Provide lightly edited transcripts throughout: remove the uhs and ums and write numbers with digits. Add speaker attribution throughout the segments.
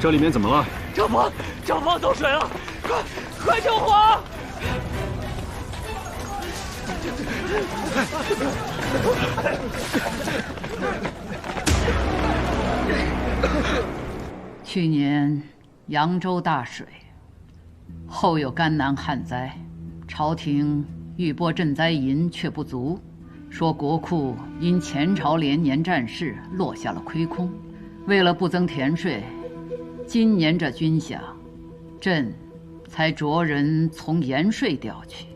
Speaker 1: 这里面怎么了？
Speaker 2: 账房走水了，快救火！
Speaker 3: 去年扬州大水，后有甘南旱灾，朝廷欲拨赈灾银却不足，说国库因前朝连年战事落下了亏空，为了不增田税，今年这军饷，朕才着人从盐税调去。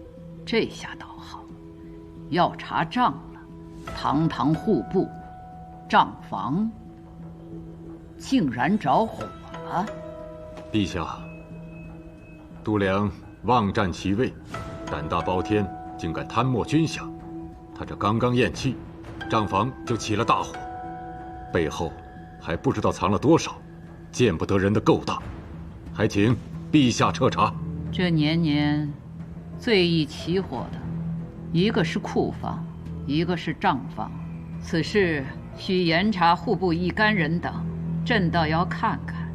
Speaker 3: 这下倒好，要查账了，堂堂户部账房竟然着火了！
Speaker 1: 陛下，度量妄占其位，胆大包天，竟敢贪没军饷。他这刚刚咽气，账房就起了大火，背后还不知道藏了多少见不得人的勾当，还请陛下彻查。
Speaker 3: 这年年最易起火的，一个是库房，一个是账房。此事需严查户部一干人等，朕倒要看看，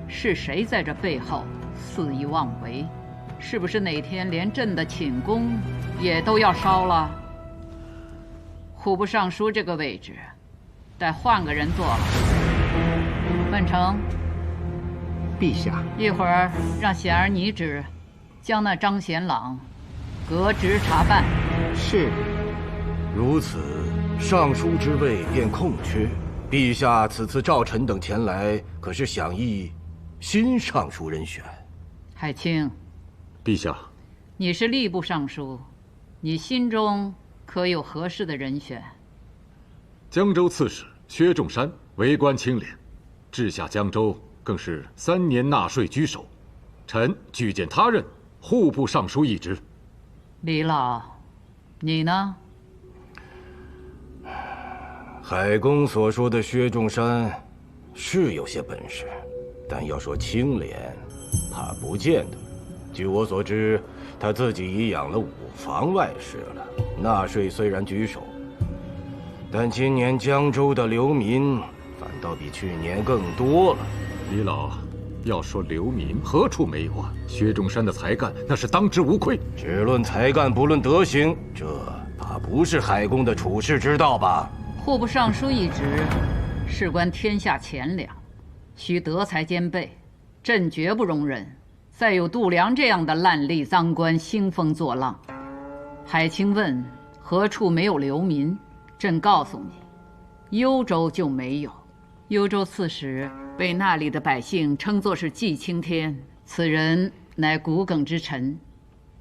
Speaker 3: 是谁在这背后肆意妄为？是不是哪天连朕的寝宫也都要烧了？户部尚书这个位置，得换个人做了。万成，
Speaker 4: 陛下，
Speaker 3: 一会儿让显儿拟旨，将那张显朗革职查办。
Speaker 4: 是。如此，尚书之位便空缺。陛下此次召臣等前来，可是想议新尚书人选？
Speaker 3: 海清，
Speaker 1: 陛下，
Speaker 3: 你是吏部尚书，你心中可有合适的人选？
Speaker 1: 江州刺史薛仲山为官清廉，治下江州更是3年纳税居首，臣举荐他任户部尚书一职。
Speaker 3: 李老，你呢？
Speaker 4: 海公所说的薛仲山是有些本事，但要说清廉，怕不见得。据我所知，他自己已养了5房外室了。纳税虽然举手，但今年江州的流民反倒比去年更多了。
Speaker 1: 李老，要说流民，何处没有啊？薛仲山的才干那是当之无愧。
Speaker 4: 只论才干，不论德行，这怕不是海公的处世之道吧？
Speaker 3: 户部尚书一职，事关天下钱粮，需德才兼备，朕绝不容忍再有度量这样的烂吏赃官兴风作浪。海清问何处没有流民，朕告诉你，幽州就没有。幽州刺史被那里的百姓称作是祭青天，此人乃骨梗之臣。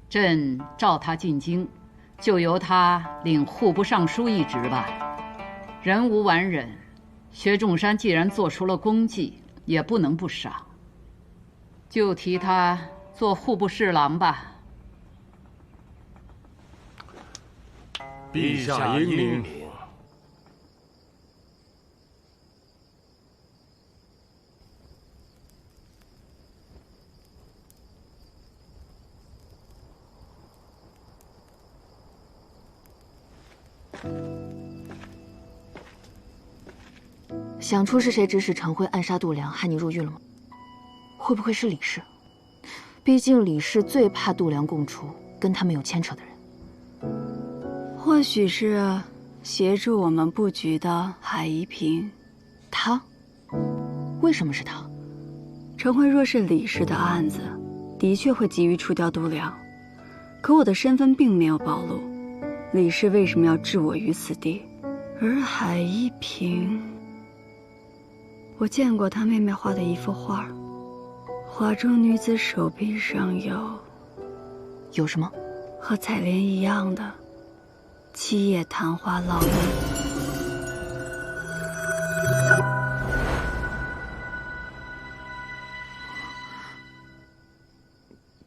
Speaker 3: 朕召他进京，就由他领户部尚书一职吧。人无完人，薛仲山既然做出了功绩，也不能不赏，就提他做户部侍郎吧。
Speaker 1: 陛下英明。
Speaker 5: 想出是谁指使陈辉暗杀度量，害你入狱了吗？会不会是李氏？毕竟李氏最怕度量供出跟他们有牵扯的人。
Speaker 6: 或许是协助我们布局的海一平。
Speaker 5: 他？为什么是他？
Speaker 6: 陈辉若是李氏的案子，的确会急于除掉度量，可我的身份并没有暴露，李氏为什么要置我于死地？而海一平，我见过他妹妹画的一幅画，画中女子手臂上
Speaker 5: 有什么？
Speaker 6: 和采莲一样的七叶昙花烙印。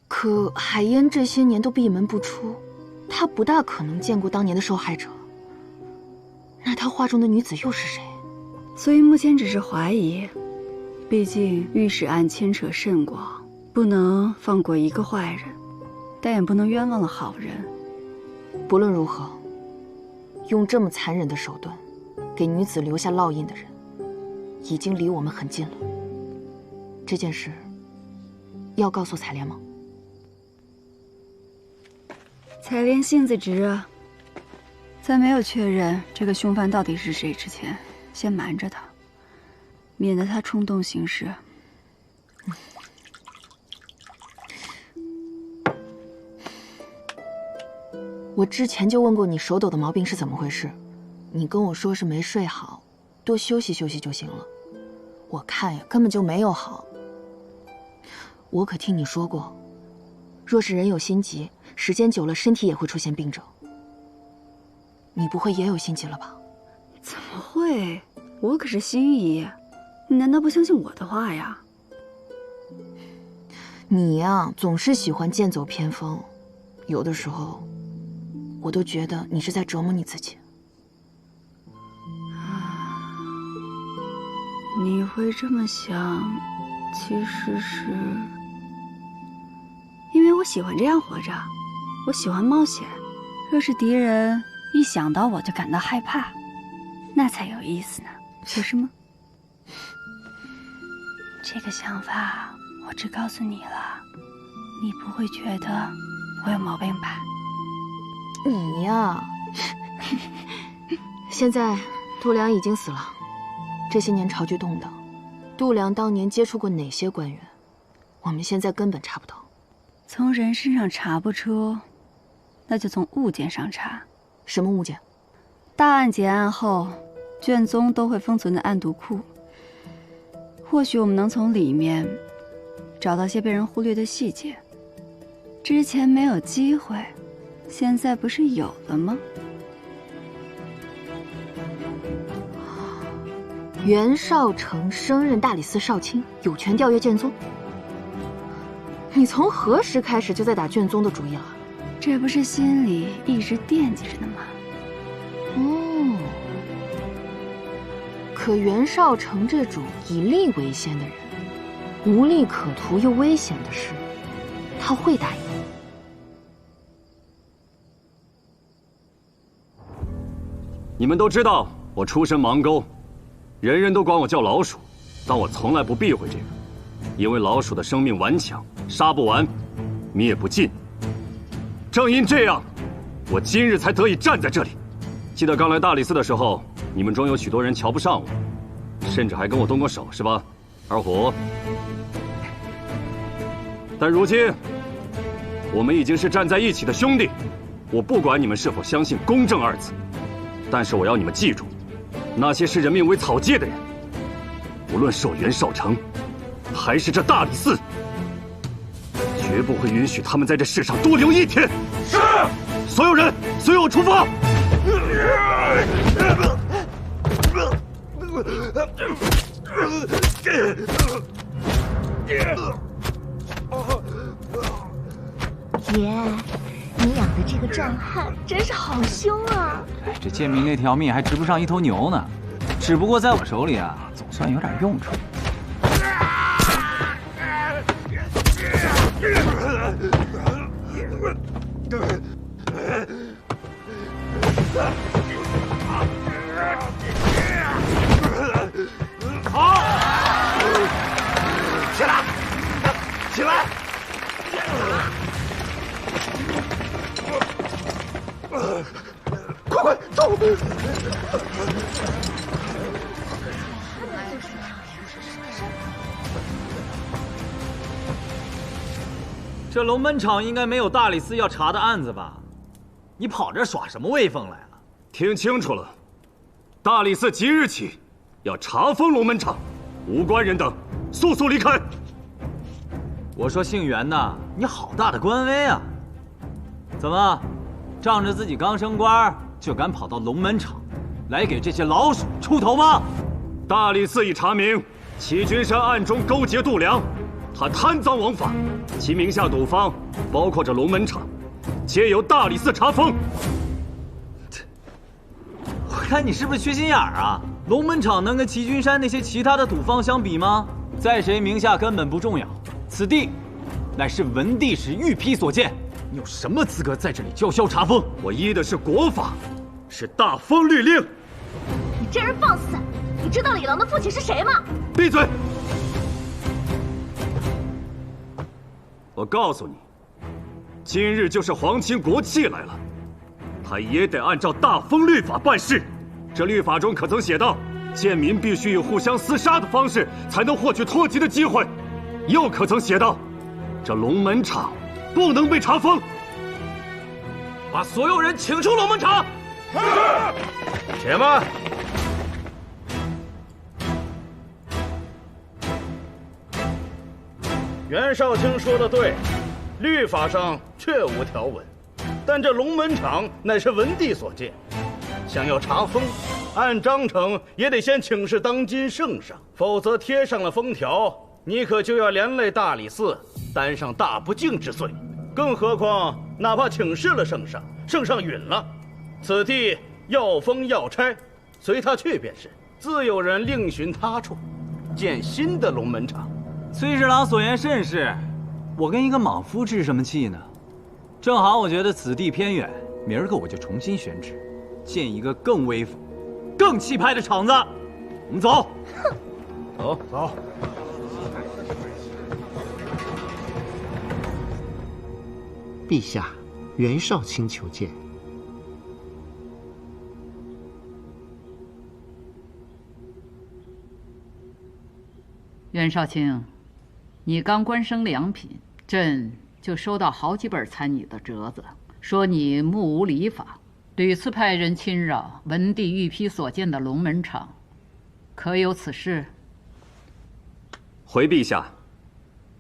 Speaker 5: 可海烟这些年都闭门不出，他不大可能见过当年的受害者。那他画中的女子又是谁？
Speaker 6: 所以目前只是怀疑，毕竟御史案牵扯甚广，不能放过一个坏人，但也不能冤枉了好人。
Speaker 5: 不论如何，用这么残忍的手段给女子留下烙印的人，已经离我们很近了。这件事要告诉采莲吗？
Speaker 6: 采莲性子直啊，在没有确认这个凶犯到底是谁之前，先瞒着他，免得他冲动行事。
Speaker 5: 我之前就问过你手抖的毛病是怎么回事，你跟我说是没睡好，多休息休息就行了。我看呀，根本就没有好。我可听你说过，若是人有心急，时间久了身体也会出现病症。你不会也有心急了吧？
Speaker 6: 怎么会？我可是心仪，你难道不相信我的话呀？
Speaker 5: 你呀，总是喜欢剑走偏锋，有的时候我都觉得你是在折磨你自己。
Speaker 6: 你会这么想，其实是因为我喜欢这样活着，我喜欢冒险。若是敌人一想到我就感到害怕，那才有意思呢，不是吗？这个想法我只告诉你了，你不会觉得我有毛病吧？
Speaker 5: 你呀，现在度量已经死了，这些年朝局动荡，度量当年接触过哪些官员，我们现在根本查不到。
Speaker 6: 从人身上查不出，那就从物件上查。
Speaker 5: 什么物件？
Speaker 6: 大案结案后，卷宗都会封存在案牍库，或许我们能从里面找到些被人忽略的细节。之前没有机会，现在不是有了吗？
Speaker 5: 袁绍成升任大理寺少卿，有权调阅卷宗。你从何时开始就在打卷宗的主意了？
Speaker 6: 这不是心里一直惦记着呢吗？
Speaker 5: 哦，可袁绍成这种以利为先的人，无利可图又危险的事，他会答应。
Speaker 7: 你们都知道我出身盲沟，人人都管我叫老鼠，但我从来不避讳这个，因为老鼠的生命顽强，杀不完，灭不尽。正因这样，我今日才得以站在这里。记得刚来大理寺的时候，你们中有许多人瞧不上我，甚至还跟我动过手，是吧，二虎？但如今，我们已经是站在一起的兄弟。我不管你们是否相信“公正”二字，但是我要你们记住，那些视人命为草芥的人，无论受袁绍成，还是这大理寺，绝不会允许他们在这世上多留一天。是，所有人随我出发。
Speaker 8: 爷，你养的这个壮汉真是好凶啊！
Speaker 2: 哎，这建明那条命还值不上一头牛呢，只不过在我手里啊，总算有点用处。
Speaker 4: 好，起来，起来！快快走！
Speaker 2: 这龙门场应该没有大理寺要查的案子吧？你跑这耍什么威风来了？
Speaker 7: 听清楚了，大理寺即日起要查封龙门场，无关人等速速离开。
Speaker 2: 我说姓袁的，你好大的官威啊！怎么，仗着自己刚升官就敢跑到龙门场，来给这些老鼠出头吗？
Speaker 7: 大理寺已查明，齐君山暗中勾结度量，他贪赃枉法，其名下赌坊，包括这龙门场，皆由大理寺查封。
Speaker 2: 我看你是不是缺心眼儿啊？龙门场能跟齐君山那些其他的赌坊相比吗？在谁名下根本不重要，此地乃是文帝时御批所建，你有什么资格在这里叫嚣查封？
Speaker 7: 我依的是国法，是大封律令。
Speaker 8: 你这人放肆！你知道李郎的父亲是谁吗？
Speaker 7: 闭嘴！我告诉你，今日就是皇亲国戚来了，他也得按照大封律法办事。这律法中可曾写道，贱民必须以互相厮杀的方式才能获取脱籍的机会？又可曾写道，这龙门场不能被查封？
Speaker 2: 把所有人请出龙门场。
Speaker 4: 是。且慢。
Speaker 9: 袁绍卿说的对，律法上确无条文，但这龙门场乃是文帝所建，想要查封，按章程也得先请示当今圣上，否则贴上了封条，你可就要连累大理寺，担上大不敬之罪。更何况，哪怕请示了圣上，圣上允了，此地要封要拆，随他去便是，自有人另寻他处，建新的龙门场。
Speaker 2: 崔侍郎所言甚是，我跟一个莽夫置什么气呢？正好我觉得此地偏远，明儿个我就重新选址，建一个更威风、更气派的场子。我们走。
Speaker 9: 走走。
Speaker 10: 陛下，袁绍卿求见。
Speaker 3: 袁绍卿，你刚官升良品，朕就收到好几本参你的折子，说你目无礼法，屡次派人侵扰文帝御批所建的龙门场，可有此事？
Speaker 7: 回陛下，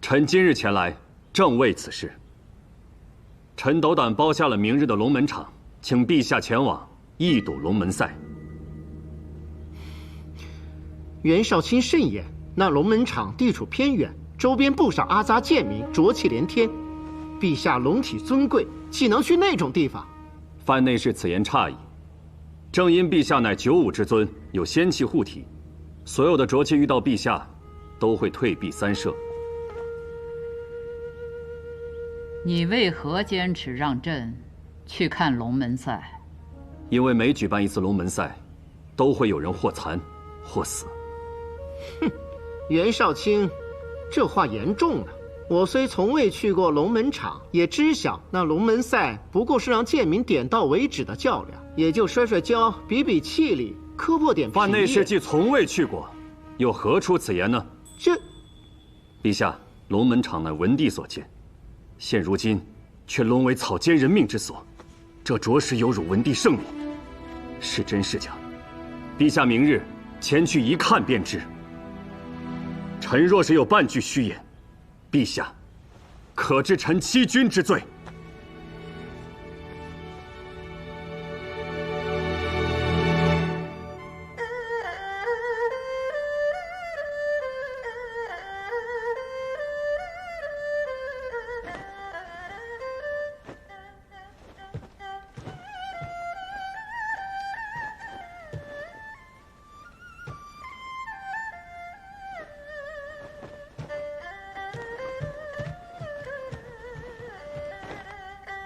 Speaker 7: 臣今日前来，正为此事。臣斗胆包下了明日的龙门场，请陛下前往一睹龙门赛。
Speaker 10: 袁绍卿慎言，那龙门场地处偏远，周边不少阿杂贱民，浊气连天。陛下龙体尊贵，岂能去那种地方？
Speaker 7: 范内侍此言差矣。正因陛下乃九五之尊，有仙气护体，所有的浊气遇到陛下，都会退避三舍。
Speaker 3: 你为何坚持让朕去看龙门赛？
Speaker 7: 因为每举办一次龙门赛，都会有人或残或死。
Speaker 10: 哼，袁绍卿，这话严重了。我虽从未去过龙门场，也知晓那龙门赛不过是让贱民点到为止的较量，也就摔摔跤、比比气力、磕破点皮。
Speaker 7: 范内侍既从未去过，又何出此言呢？
Speaker 10: 这，
Speaker 7: 陛下，龙门场乃文帝所建，现如今却沦为草菅人命之所，这着实有辱文帝圣明。是真是假？陛下明日前去一看便知。臣若是有半句虚言，陛下可治臣欺君之罪。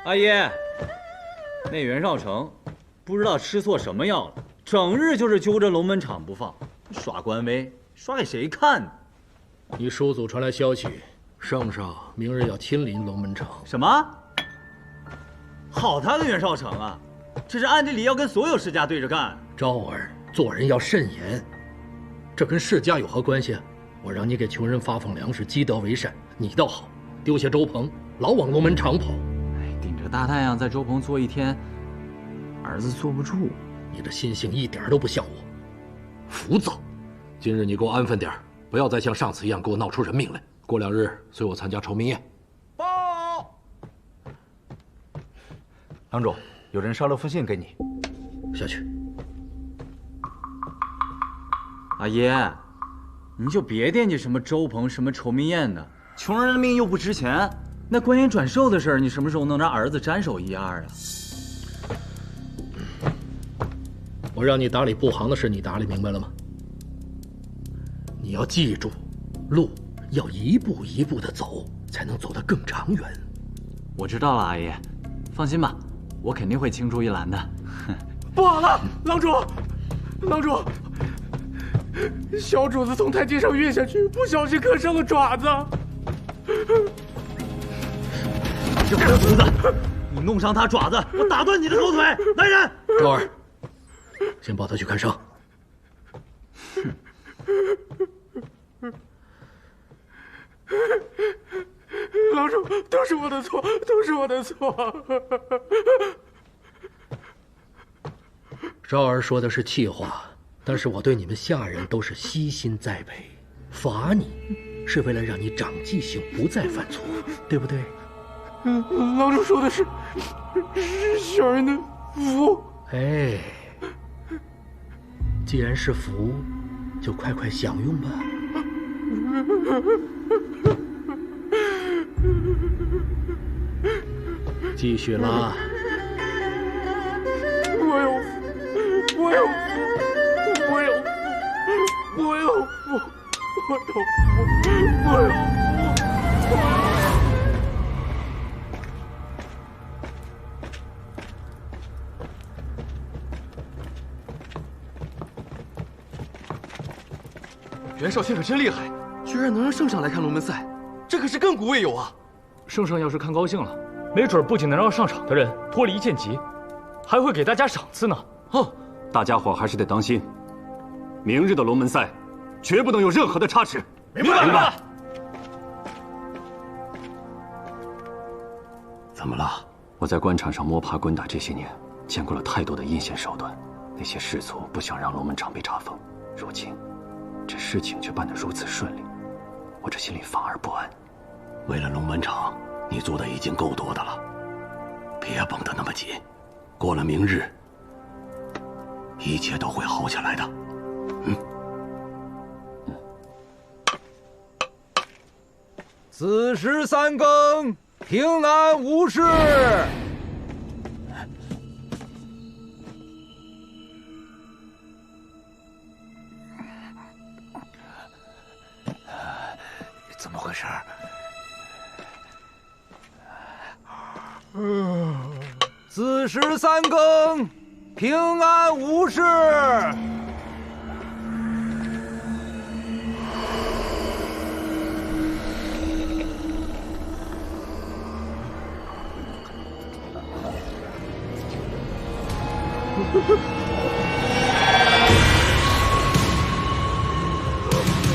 Speaker 2: 阿爷，那袁绍成不知道吃错什么药了，整日就是揪着龙门场不放，耍官威，耍给谁看呢？
Speaker 11: 你叔祖传来消息，圣上明日要亲临龙门场。
Speaker 2: 什么？好他个袁绍成啊！这是暗地里要跟所有世家对着干。
Speaker 11: 昭儿，做人要慎言，这跟世家有何关系？我让你给穷人发放粮食，积德为善，你倒好，丢下周鹏，老往龙门场跑。
Speaker 2: 顶着大太阳在周棚坐一天，儿子坐不住。
Speaker 11: 你的心性一点都不像我，浮躁。今日你给我安分点，不要再像上次一样给我闹出人命来。过2日随我参加酬明宴。
Speaker 9: 报，郎主，有人捎了封信给你。
Speaker 11: 下去。
Speaker 2: 阿爷，您就别惦记什么周鹏、什么酬明宴的，穷人的命又不值钱。那官员转授的事儿，你什么时候能让儿子沾手一二啊？
Speaker 11: 我让你打理布行的事，你打理明白了吗？你要记住，路要一步一步的走，才能走得更长远。
Speaker 2: 我知道了，阿爷，放心吧，我肯定会青出于蓝的。
Speaker 12: 不好了，郎主，郎主，小主子从台阶上跃下去，不小心磕伤了爪子。
Speaker 2: 这狗犊子！你弄伤他爪子，我打断你的狗腿！来人！
Speaker 11: 昭儿，先抱他去看伤。
Speaker 12: 郎主，都是我的错，都是我的错。
Speaker 11: 昭儿说的是气话，但是我对你们下人都是悉心栽培，罚你是为了让你长记性，不再犯错，对不对？
Speaker 12: 郎主说的是小人的福。
Speaker 11: 哎，既然是福，就快快享用吧。继续啦。
Speaker 12: 我有福，我有福，我有福，我有福，我有福，我有福。
Speaker 13: 袁绍卿可真厉害，居然能让圣上来看龙门赛，这可是亘古未有啊！
Speaker 14: 圣上要是看高兴了，没准不仅能让上场的人脱离剑疾，还会给大家赏赐呢。
Speaker 7: 哦，大家伙还是得当心，明日的龙门赛，绝不能有任何的差池。
Speaker 14: 明白，明白。
Speaker 7: 怎么了？我在官场上摸爬滚打这些年，见过了太多的阴险手段，那些士卒不想让龙门场被查封，如今这事情却办得如此顺利，我这心里反而不安。
Speaker 4: 为了龙门场，你做的已经够多的了，别绷得那么紧。过了明日，一切都会好起来的。
Speaker 15: 子时3更，平安无事。
Speaker 12: 怎么回事？
Speaker 15: 子时三更，平安无事。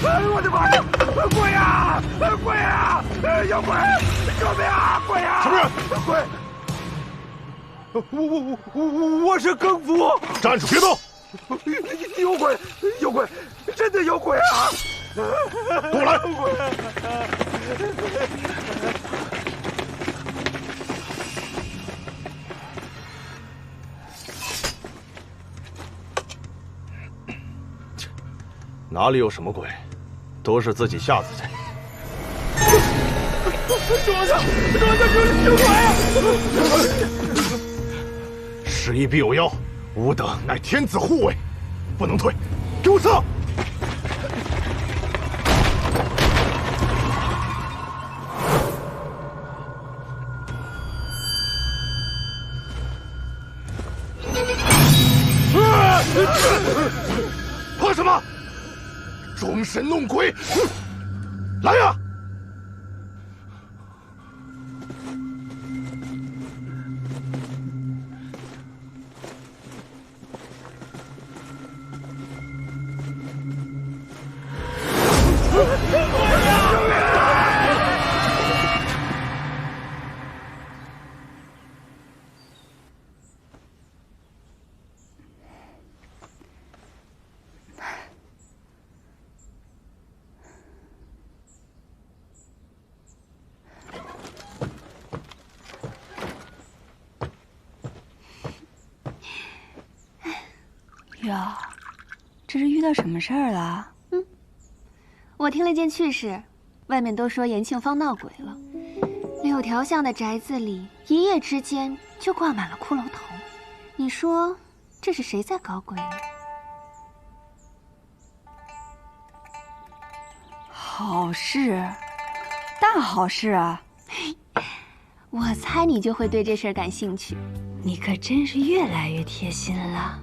Speaker 12: 哎，我的妈呀！鬼呀！鬼呀！有鬼！救命啊！鬼呀！
Speaker 4: 什么人？
Speaker 12: 鬼！我是更夫。
Speaker 4: 站住！别动！
Speaker 12: 有鬼！有鬼！真的有鬼啊！
Speaker 4: 跟我来！哪里有什么鬼，都是自己吓自己。
Speaker 12: 庄家，有鬼！
Speaker 4: 时移必有妖，吾等乃天子护卫，不能退，给我撤！怕什么？装神弄鬼！来呀！
Speaker 6: 哟，这是遇到什么事儿了？
Speaker 16: 我听了件趣事，外面都说延庆坊闹鬼了，6条巷的宅子里一夜之间就挂满了骷髅头。你说这是谁在搞鬼呢？
Speaker 6: 好事，大好事啊！
Speaker 16: 我猜你就会对这事儿感兴趣。
Speaker 6: 你可真是越来越贴心了。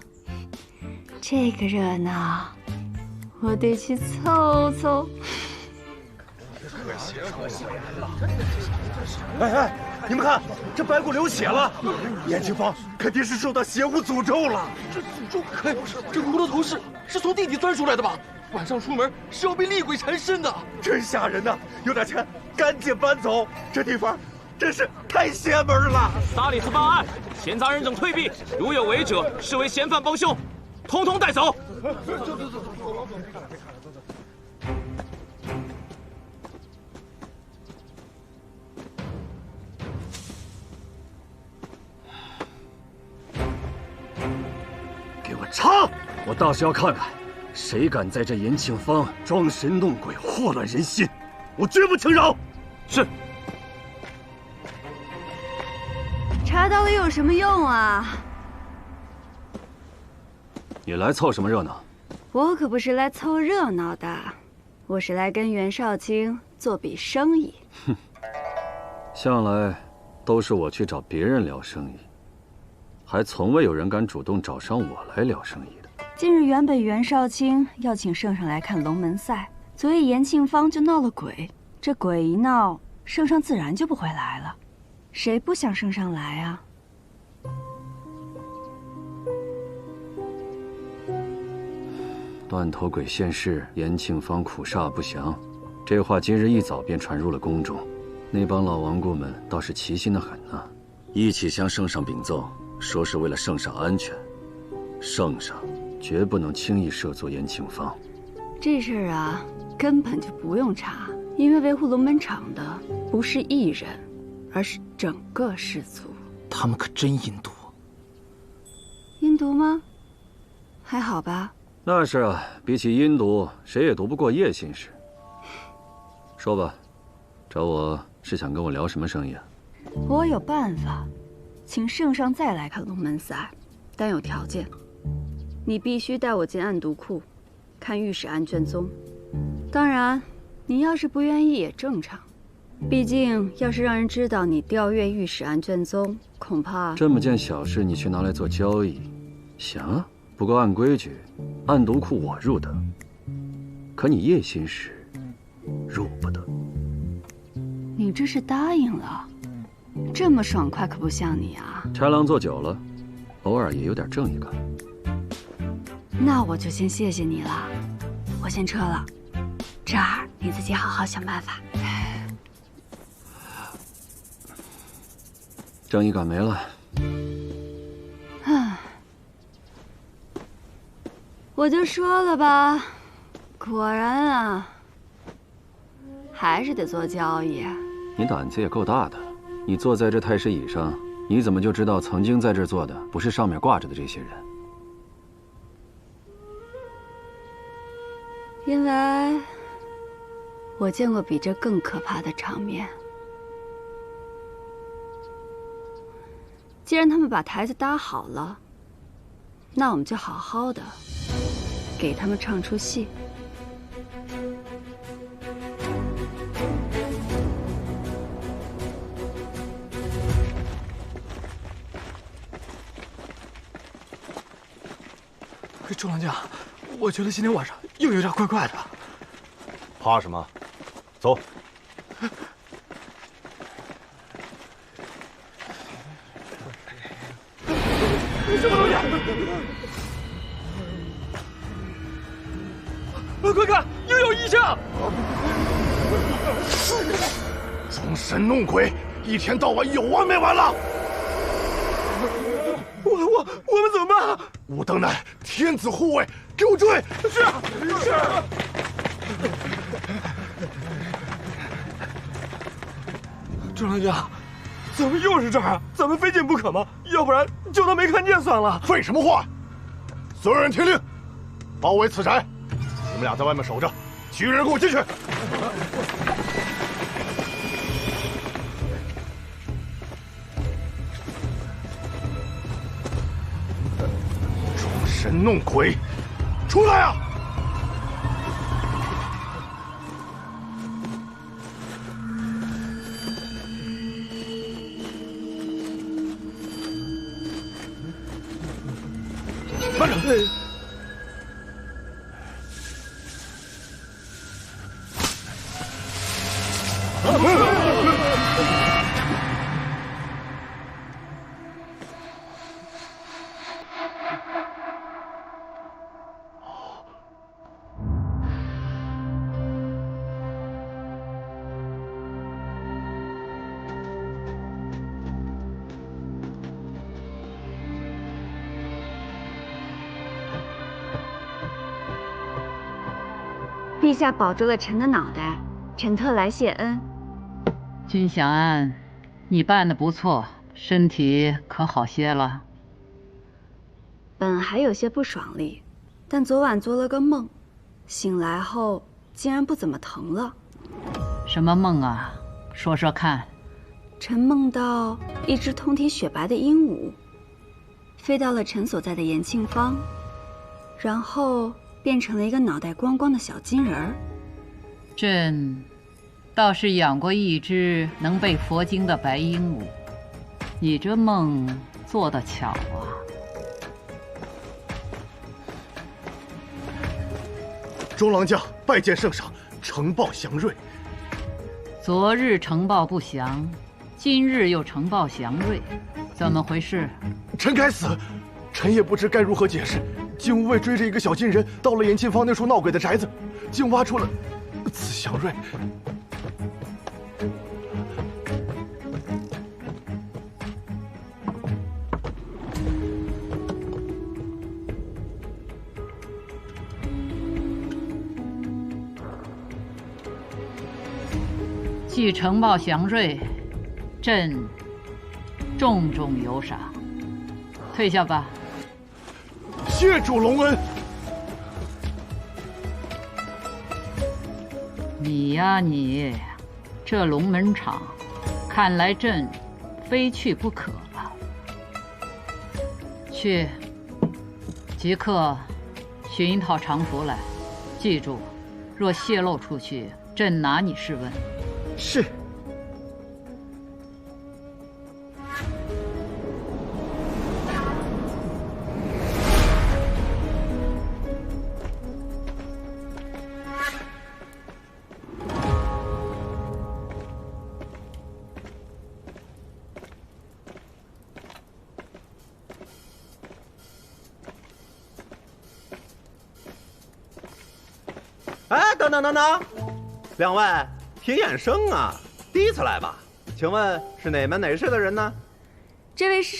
Speaker 6: 这个热闹，我得去凑凑。
Speaker 12: 哎，你们看，这白骨流血了，延庆坊肯定是受到邪物诅咒了。
Speaker 13: 这诅咒？哎，这骷髅头是从地底钻出来的吧？晚上出门是要被厉鬼缠身的，
Speaker 12: 真吓人呐！有点钱，赶紧搬走，这地方真是太邪门了。
Speaker 14: 萨里斯办案，闲杂人等退避，如有违者，视为嫌犯帮凶，统统带走。
Speaker 7: 给我查！我倒是要看看，谁敢在这延庆坊装神弄鬼，祸乱人心，我绝不轻饶。是。
Speaker 6: 查到了有什么用啊？
Speaker 7: 你来凑什么热闹？
Speaker 6: 我可不是来凑热闹的，我是来跟袁绍卿做笔生意。
Speaker 7: 哼，向来都是我去找别人聊生意，还从未有人敢主动找上我来聊生意的。
Speaker 6: 近日原本袁绍卿要请圣上来看龙门赛，所以延庆坊就闹了鬼。这鬼一闹，圣上自然就不会来了。谁不想圣上来啊？
Speaker 7: 断头鬼现世，延庆坊苦煞不详，这话今日一早便传入了宫中。那帮老顽固们倒是齐心的很呐，一起向圣上禀奏，说是为了圣上安全，圣上绝不能轻易涉足延庆坊。
Speaker 6: 这事儿啊，根本就不用查，因为维护龙门场的不是一人，而是整个氏族。
Speaker 13: 他们可真阴毒。
Speaker 6: 阴毒吗？还好吧。
Speaker 7: 那是啊，比起阴毒，谁也毒不过叶信使。说吧，找我是想跟我聊什么生意啊？
Speaker 6: 我有办法，请圣上再来看龙门赛，但有条件。你必须带我进暗毒库，看御史案卷宗。当然，你要是不愿意也正常。毕竟，要是让人知道你调阅御史案卷宗，恐怕
Speaker 7: 这么件小事你却拿来做交易，行啊。不过按规矩，暗毒库我入得，可你叶心使入不得。
Speaker 6: 你这是答应了？这么爽快可不像你啊！
Speaker 7: 豺狼做久了，偶尔也有点正义感。
Speaker 6: 那我就先谢谢你了，我先撤了。这儿你自己好好想办法。
Speaker 7: 正义感没了。
Speaker 6: 我就说了吧，果然啊，还是得做交易。
Speaker 7: 你胆子也够大的，你坐在这太师椅上，你怎么就知道曾经在这坐的不是上面挂着的这些人？
Speaker 6: 因为我见过比这更可怕的场面。既然他们把台子搭好了，那我们就好好的给他们唱出戏。
Speaker 13: 周郎家，我觉得今天晚上又有点怪怪的。
Speaker 9: 怕什么？走。
Speaker 13: 什么东西？快看，又有异象！
Speaker 4: 装神弄鬼，一天到晚有完没完了？
Speaker 13: 我们怎么办？
Speaker 4: 武登乃天子护卫，给我追！
Speaker 13: 是。周郎家，怎么又是这儿啊？咱们非进不可吗？要不然就当没看见算了。
Speaker 4: 废什么话！所有人听令，包围此宅。你们俩在外面守着，其余人跟我进去。装神弄鬼，出来啊！慢着！
Speaker 6: 陛下保住了臣的脑袋，臣特来谢恩。
Speaker 3: 君祥安，你办得不错，身体可好些了？
Speaker 6: 本还有些不爽利，但昨晚做了个梦，醒来后竟然不怎么疼了。
Speaker 3: 什么梦啊？说说看。
Speaker 6: 臣梦到一只通体雪白的鹦鹉，飞到了臣所在的延庆坊，然后变成了一个脑袋光光的小金人儿。
Speaker 3: 朕倒是养过一只能背佛经的白鹦鹉，你这梦做得巧啊！
Speaker 4: 周郎家拜见圣上，呈报祥瑞。
Speaker 3: 昨日呈报不祥，今日又呈报祥瑞，怎么回事？
Speaker 4: 臣该死，臣也不知该如何解释。竟无畏追着一个小金人到了延庆坊那处闹鬼的宅子，竟挖出了此祥瑞。
Speaker 3: 既呈报祥瑞，朕重重有赏，退下吧。
Speaker 4: 谢主隆恩。
Speaker 3: 你呀你，这龙门场，看来朕非去不可了。去，即刻寻一套常服来，记住，若泄露出去，朕拿你试问。
Speaker 10: 是。
Speaker 17: 哎，等等，两位挺眼生啊，第一次来吧？请问是哪门哪市的人呢？
Speaker 6: 这位是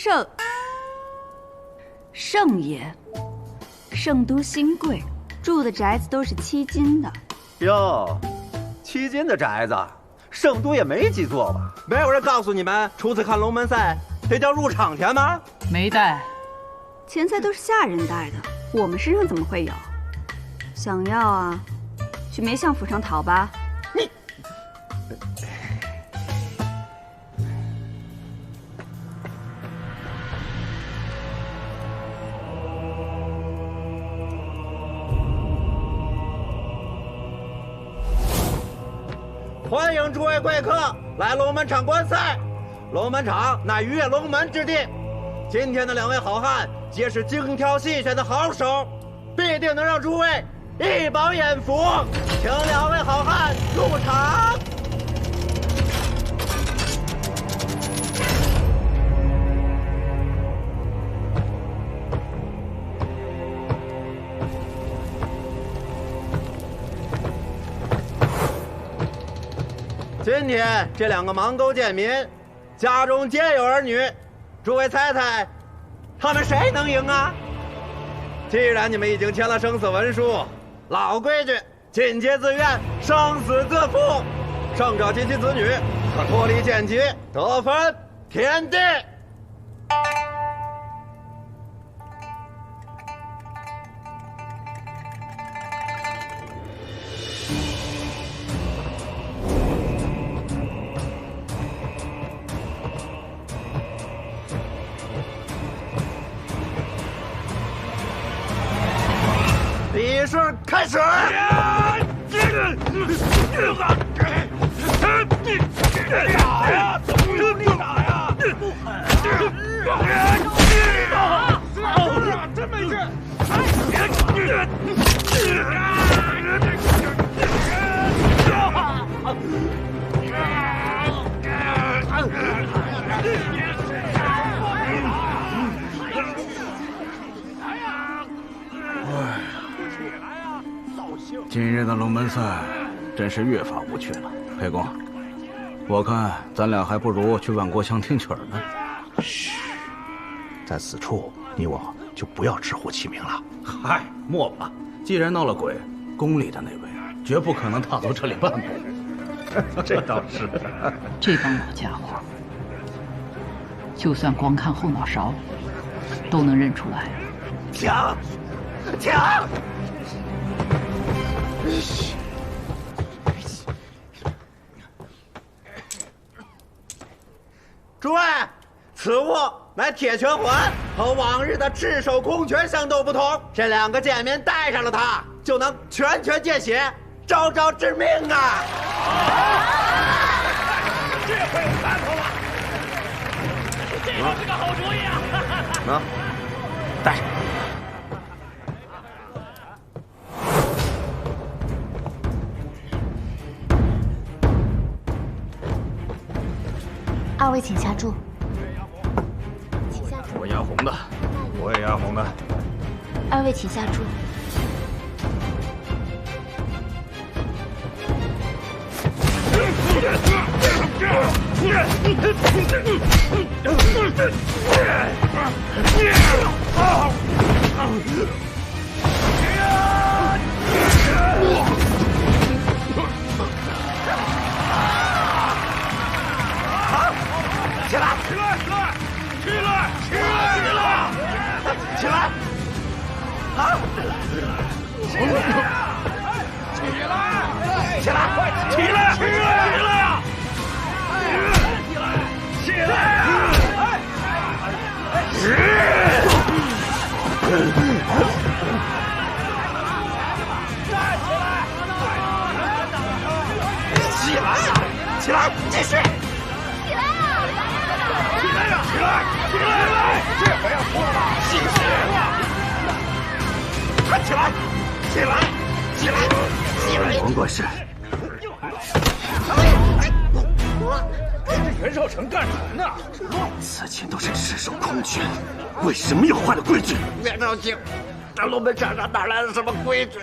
Speaker 6: 圣爷，圣都新贵，住的宅子都是7金的。
Speaker 17: 哟，7金的宅子，圣都也没几座吧？没有人告诉你们，初次看龙门赛得交入场钱吗？
Speaker 3: 没带，
Speaker 6: 钱财都是下人带的，我们身上怎么会有？想要啊，去梅相府上讨吧。
Speaker 17: 你。欢迎诸位贵客来龙门场观赛。龙门场乃跃龙门之地，今天的2位好汉皆是精挑细选的好手，必定能让诸位一饱眼福。请2位好汉入场。今天这2个盲沟贱民，家中皆有儿女，诸位猜猜，他们谁能赢啊？既然你们已经签了生死文书，老规矩，进阶自愿，生死自负，胜者及其子女可脱离贱籍，得分田地。比试开始！
Speaker 12: 真没事！
Speaker 4: 今日的龙门赛真是越发无趣了。沛公，我看咱俩还不如去万国香听曲儿呢。
Speaker 18: 嘘，在此处你我就不要直呼其名了。
Speaker 4: 嗨，莫吧！既然闹了鬼，宫里的那位绝不可能踏足这里半步。
Speaker 18: 这倒是。
Speaker 3: 这帮老家伙，就算光看后脑勺，都能认出来。
Speaker 17: 抢！抢！诸位，此物乃铁拳环，和往日的赤手空拳相斗不同，这2个贱民带上了它，就能拳拳见血，招招致命啊！
Speaker 12: 这回有看头了，这倒是个好主意啊！
Speaker 4: 带上。
Speaker 8: 2位请下注。请下注。
Speaker 4: 我压红的。
Speaker 18: 我也压红的。
Speaker 8: 2位请下注。
Speaker 12: 起来！起来！起来！起来！起来！好！起来！起来！起来！快起来！起来呀！起来呀！
Speaker 17: 起来呀！起来！继续！
Speaker 12: 起来呀！起来！起来！这回要错了，继续！
Speaker 17: 快起来！起来！起来！起来！
Speaker 4: 甭管事。
Speaker 12: 这袁绍成干什么呢？
Speaker 7: 此前都是赤手空拳，为什么要坏了规矩？
Speaker 17: 袁绍卿，这龙门场上哪来的什么规矩？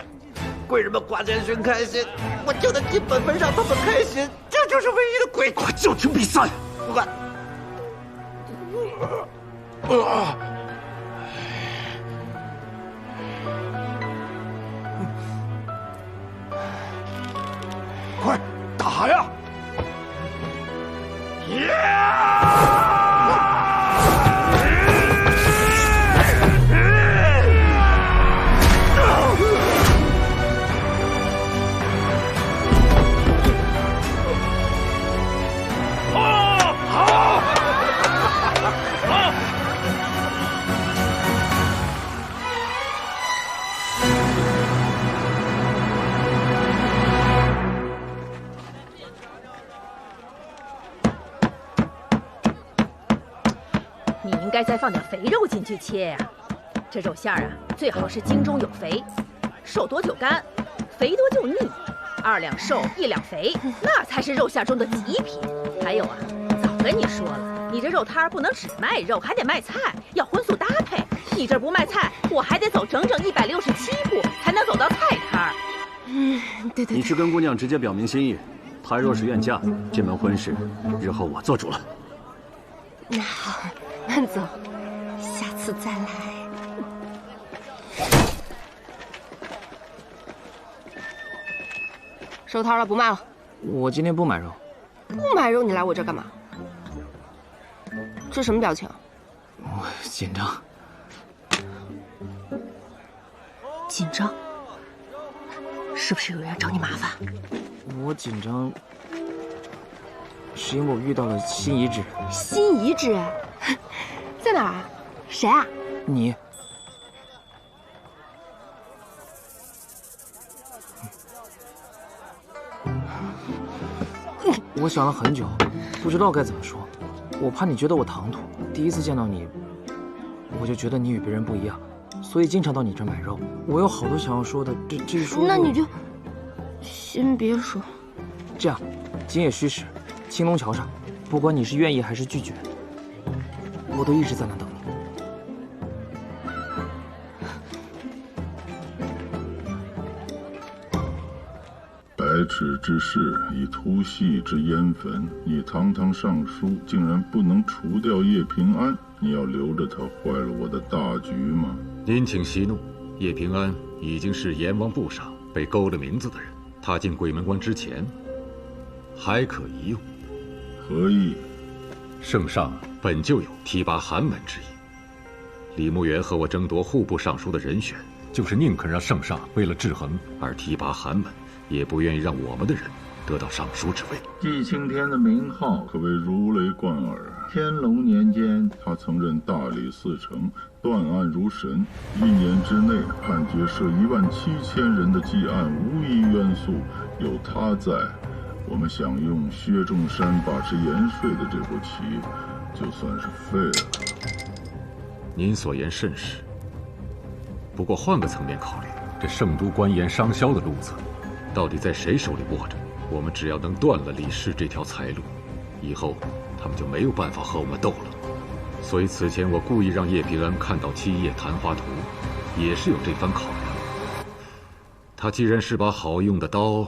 Speaker 17: 贵人们花钱寻开心，我就得尽本分让他们开心，这就是唯一的规矩。
Speaker 7: 快叫停比赛！
Speaker 17: 不管。
Speaker 18: 快打呀！
Speaker 19: 你应该再放点肥肉进去切呀。这肉馅儿啊，最好是精中有肥，瘦多就干，肥多就腻。2两瘦1两肥，那才是肉馅中的极品。还有啊，早跟你说了，你这肉摊不能只卖肉，还得卖菜，要荤素搭配。你这不卖菜，我还得走整整167步才能走到菜摊儿。
Speaker 6: 对。
Speaker 7: 你去跟姑娘直接表明心意，她若是愿嫁，这门婚事日后我做主了。
Speaker 20: 那好，慢走，下次再来。收摊了，不卖了。
Speaker 13: 我今天不买肉。
Speaker 20: 不买肉，你来我这干嘛？这什么表情？
Speaker 13: 我紧张。
Speaker 20: 紧张？是不是有人找你麻烦？
Speaker 13: 我紧张，是因为我遇到了新遗址。
Speaker 20: 新遗址？在哪儿啊？谁啊？
Speaker 13: 你。我想了很久，不知道该怎么说。我怕你觉得我唐突。第一次见到你，我就觉得你与别人不一样，所以经常到你这买肉。我有好多想要说的，这一说……
Speaker 20: 那你就先别说。
Speaker 13: 这样，今夜戌时，青龙桥上，不管你是愿意还是拒绝，我都一直在那等你。
Speaker 21: 白纸之事，以突系之烟焚。你堂堂尚书，竟然不能除掉叶平安？你要留着他，坏了我的大局吗？
Speaker 1: 您请息怒，叶平安已经是阎王簿上被勾了名字的人，他进鬼门关之前还可一用。
Speaker 21: 何意？
Speaker 1: 圣上本就有提拔寒门之意。李牧原和我争夺户部尚书的人选，就是宁肯让圣上为了制衡而提拔寒门，也不愿意让我们的人得到尚书之位。
Speaker 21: 季青天的名号可谓如雷贯耳。天龙年间，他曾任大理寺丞，断案如神。1年之内判决涉17000人的积案无一冤诉，有他在，我们想用薛仲山把持延税的这步棋，就算是废了。
Speaker 1: 您所言甚是。不过换个层面考虑，这圣都官盐商销的路子，到底在谁手里握着？我们只要能断了李氏这条财路，以后他们就没有办法和我们斗了。所以此前我故意让叶平安看到7页谈花图，也是有这番考量。他既然是把好用的刀，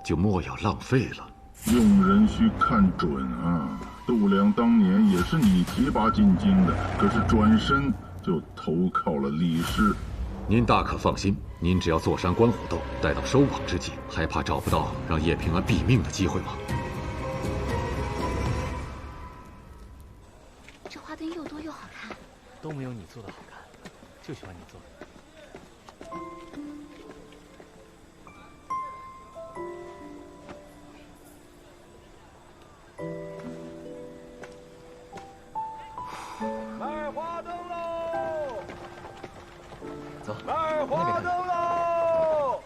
Speaker 1: 就莫要浪费了。
Speaker 21: 用人需看准啊！度量当年也是你提拔进京的，可是转身就投靠了李氏。
Speaker 1: 您大可放心，您只要坐山观虎斗，待到收网之际，还怕找不到让叶平安毙命的机会吗？
Speaker 16: 这花灯又多又好看，
Speaker 13: 都没有你做的好看，就喜欢你做的。
Speaker 12: 卖花灯喽！
Speaker 13: 走，
Speaker 12: 卖花灯喽！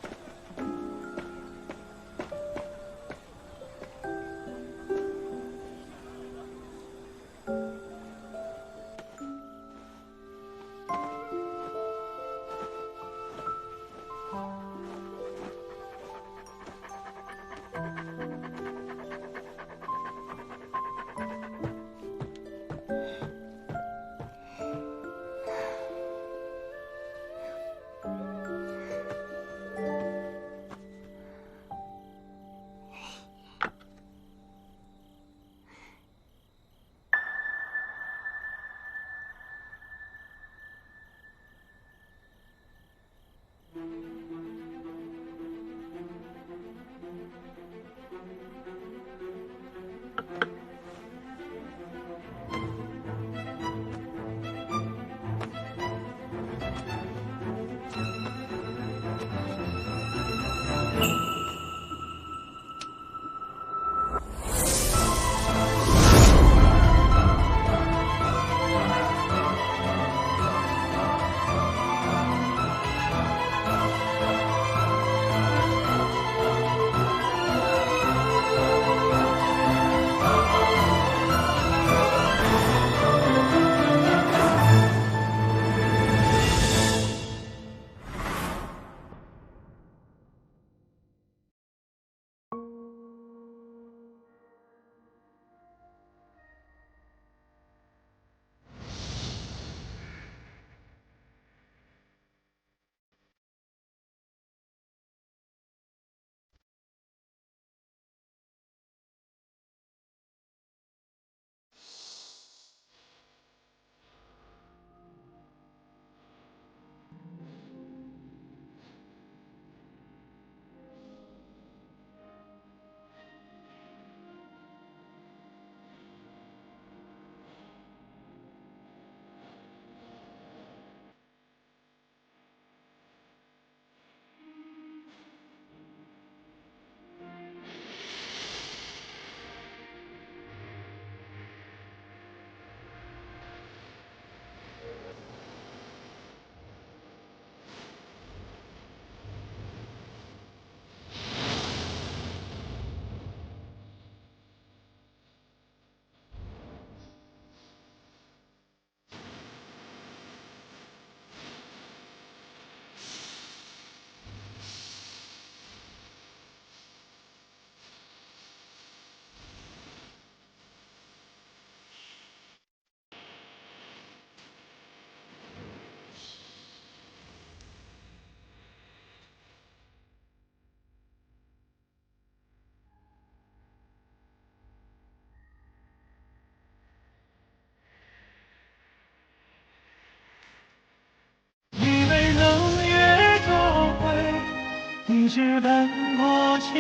Speaker 5: 志奔波情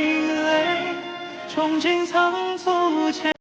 Speaker 5: 泪，憧憬仓促前。